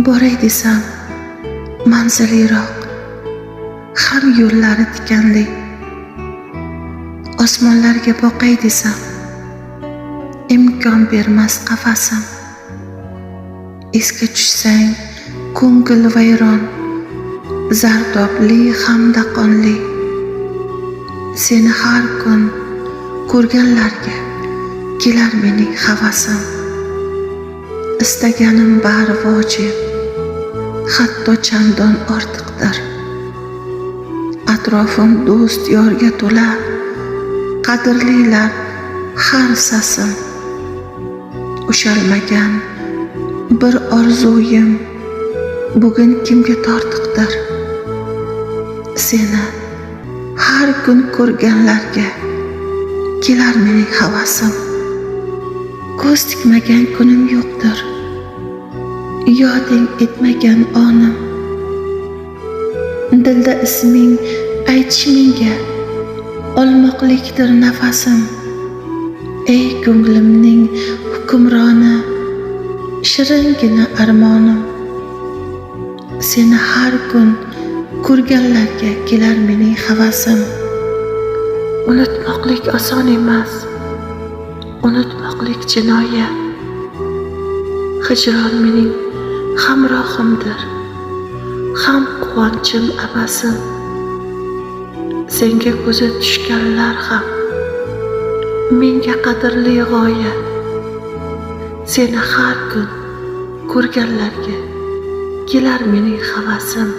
Boray desam manzil yiroq, har yo'llari tikanli. Osmonlarga boqay desam imkon bermas qafasim. Esga tushsang ko'ngil vayron, zardobli hamda qonli. Seni har kun ko'rganlarga kelar mening havasim. Istaganim bari vojib, hatto chandon ortiqdir. Atrofim do'st yorga to'la, qadrlilar har sasim. Ushalmagan bir orzuyim bugun kimga tortiqdir. Seni har kun ko'rganlarga kelar mening havasim. Ko'z tikmagan kunim yo'qdir, yoding etmagan onim. Dilda isming aytish menga olmoqlikdir nafasim. Ey ko'nglimning hukmroni, shiringina armonim. Seni har kun ko'rganlarga kelar mening havasim. Unutmoqlik oson emas, unutmoqlik jinoyat. Hijron mening hamrohimdir, ham quvonchim abasim. Senga ko'zi tushganlar ham menga qadrli g'oya. Seni har kun ko'rganlarga kelar mening havasim.